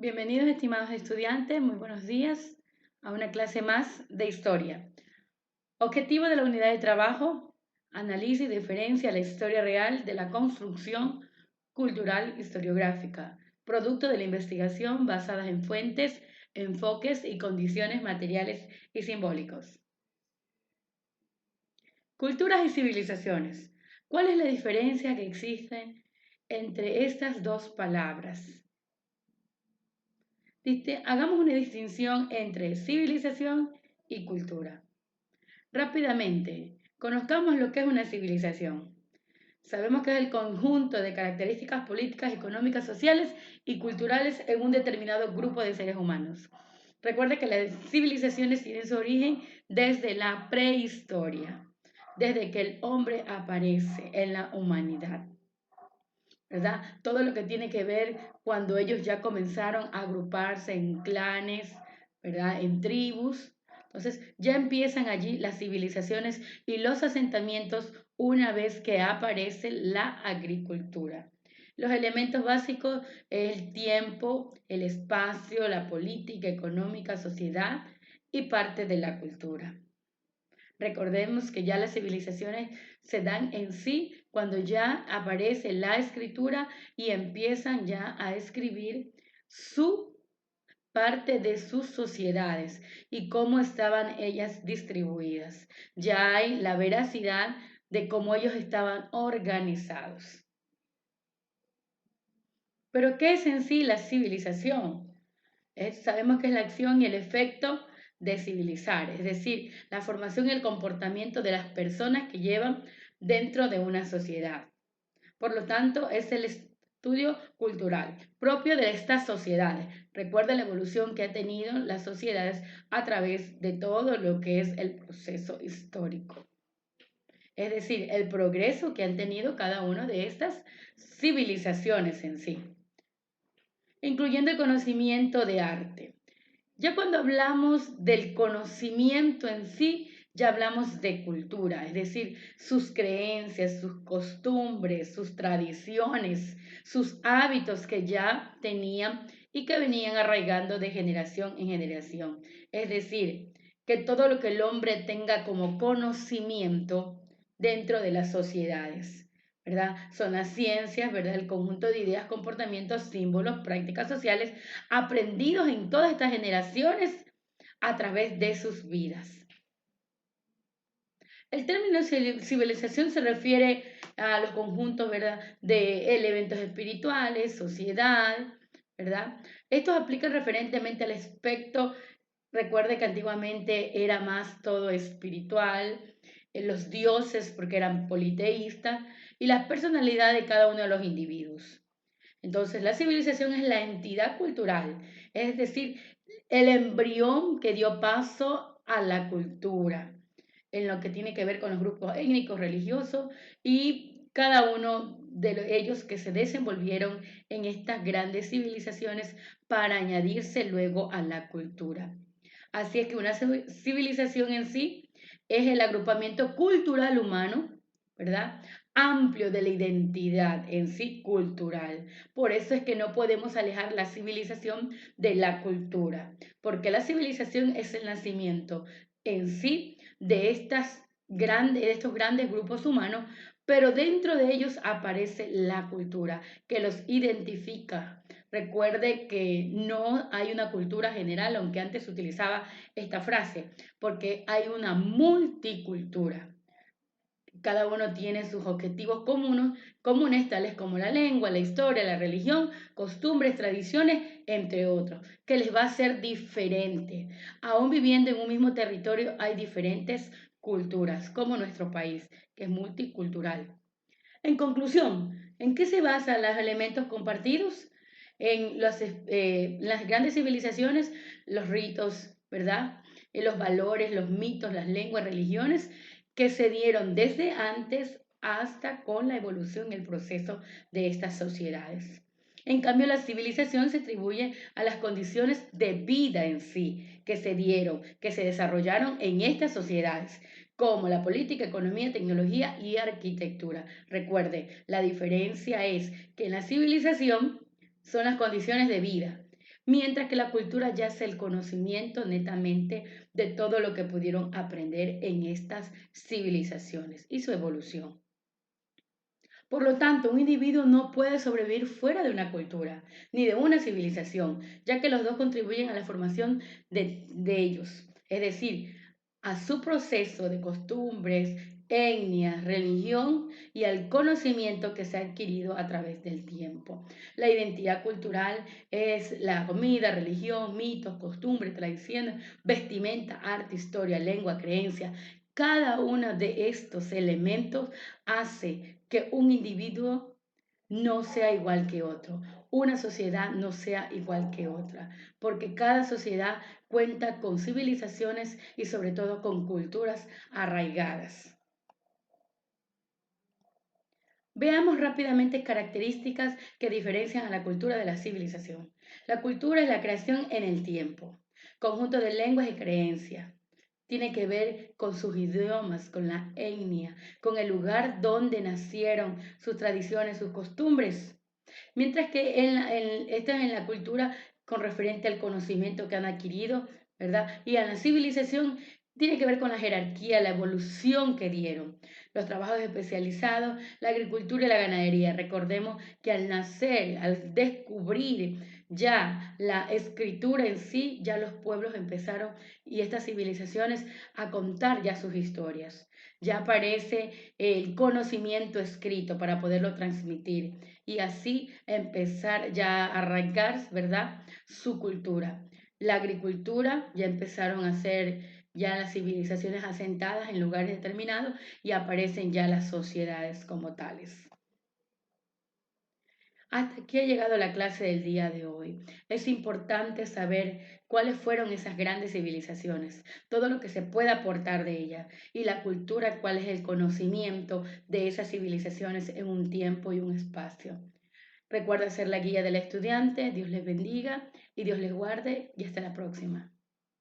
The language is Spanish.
Bienvenidos, estimados estudiantes, muy buenos días a una clase más de historia. Objetivo de la unidad de trabajo: analiza y diferencia la historia real de la construcción cultural historiográfica, producto de la investigación basada en fuentes, enfoques y condiciones materiales y simbólicos. Culturas y civilizaciones. ¿Cuál es la diferencia que existe entre estas dos palabras? Hagamos una distinción entre civilización y cultura. Rápidamente, conozcamos lo que es una civilización. Sabemos que es el conjunto de características políticas, económicas, sociales y culturales en un determinado grupo de seres humanos. Recuerde que las civilizaciones tienen su origen desde la prehistoria, desde que el hombre aparece en la humanidad, ¿verdad? Todo lo que tiene que ver cuando ellos ya comenzaron a agruparse en clanes, ¿verdad? En tribus. Entonces ya empiezan allí las civilizaciones y los asentamientos una vez que aparece la agricultura. Los elementos básicos: el tiempo, el espacio, la política, económica, sociedad y parte de la cultura. Recordemos que ya las civilizaciones se dan en sí cuando ya aparece la escritura y empiezan ya a escribir su parte de sus sociedades y cómo estaban ellas distribuidas. Ya hay la veracidad de cómo ellos estaban organizados. Pero ¿qué es en sí la civilización? Sabemos que es la acción y el efecto de civilizar, es decir, la formación y el comportamiento de las personas que llevan dentro de una sociedad. Por lo tanto, es el estudio cultural propio de estas sociedades. Recuerda la evolución que han tenido las sociedades a través de todo lo que es el proceso histórico. Es decir, el progreso que han tenido cada una de estas civilizaciones en sí, incluyendo el conocimiento de arte. Ya cuando hablamos del conocimiento en sí, ya hablamos de cultura, es decir, sus creencias, sus costumbres, sus tradiciones, sus hábitos que ya tenían y que venían arraigando de generación en generación. Es decir, que todo lo que el hombre tenga como conocimiento dentro de las sociedades. ¿Verdad? Son las ciencias, ¿verdad? El conjunto de ideas, comportamientos, símbolos, prácticas sociales aprendidos en todas estas generaciones a través de sus vidas. El término civilización se refiere a los conjuntos, ¿verdad?, de elementos espirituales, sociedad, ¿verdad? Esto aplica referentemente al aspecto. Recuerde que antiguamente era más todo espiritual, los dioses porque eran politeístas y la personalidad de cada uno de los individuos. Entonces, la civilización es la entidad cultural, es decir, el embrión que dio paso a la cultura, en lo que tiene que ver con los grupos étnicos, religiosos y cada uno de ellos que se desenvolvieron en estas grandes civilizaciones para añadirse luego a la cultura. Así es que una civilización en sí es el agrupamiento cultural humano, ¿verdad? Amplio de la identidad en sí cultural. Por eso es que no podemos alejar la civilización de la cultura, porque la civilización es el nacimiento en sí de estos grandes grupos humanos, pero dentro de ellos aparece la cultura que los identifica. Recuerde que no hay una cultura general, aunque antes se utilizaba esta frase, porque hay una multicultura. Cada uno tiene sus objetivos comunes, tales como la lengua, la historia, la religión, costumbres, tradiciones, entre otros, que les va a ser diferente. Aún viviendo en un mismo territorio hay diferentes culturas, como nuestro país, que es multicultural. En conclusión, ¿en qué se basan los elementos compartidos? En las grandes civilizaciones, los ritos, ¿verdad? En los valores, los mitos, las lenguas, religiones que se dieron desde antes hasta con la evolución y el proceso de estas sociedades. En cambio, la civilización se atribuye a las condiciones de vida en sí que se dieron, que se desarrollaron en estas sociedades, como la política, economía, tecnología y arquitectura. Recuerde, la diferencia es que en la civilización son las condiciones de vida, mientras que la cultura yace el conocimiento netamente de todo lo que pudieron aprender en estas civilizaciones y su evolución. Por lo tanto, un individuo no puede sobrevivir fuera de una cultura ni de una civilización, ya que los dos contribuyen a la formación de ellos, es decir, a su proceso de costumbres, etnia, religión y al conocimiento que se ha adquirido a través del tiempo. La identidad cultural es la comida, religión, mitos, costumbres, tradiciones, vestimenta, arte, historia, lengua, creencia. Cada uno de estos elementos hace que un individuo no sea igual que otro, una sociedad no sea igual que otra, porque cada sociedad cuenta con civilizaciones y sobre todo con culturas arraigadas. Veamos rápidamente características que diferencian a la cultura de la civilización. La cultura es la creación en el tiempo, conjunto de lenguas y creencias. Tiene que ver con sus idiomas, con la etnia, con el lugar donde nacieron, sus tradiciones, sus costumbres. Mientras que esta es en la cultura con referente al conocimiento que han adquirido, ¿verdad? Y a la civilización tiene que ver con la jerarquía, la evolución que dieron, los trabajos especializados, la agricultura y la ganadería. Recordemos que al nacer, al descubrir ya la escritura en sí, ya los pueblos empezaron y estas civilizaciones a contar ya sus historias. Ya aparece el conocimiento escrito para poderlo transmitir y así empezar ya a arrancar, ¿verdad? Su cultura. La agricultura ya empezaron a ser ya las civilizaciones asentadas en lugares determinados y aparecen ya las sociedades como tales. Hasta aquí ha llegado la clase del día de hoy. Es importante saber cuáles fueron esas grandes civilizaciones, todo lo que se puede aportar de ellas y la cultura, cuál es el conocimiento de esas civilizaciones en un tiempo y un espacio. Recuerda ser la guía del estudiante. Dios les bendiga y Dios les guarde y hasta la próxima.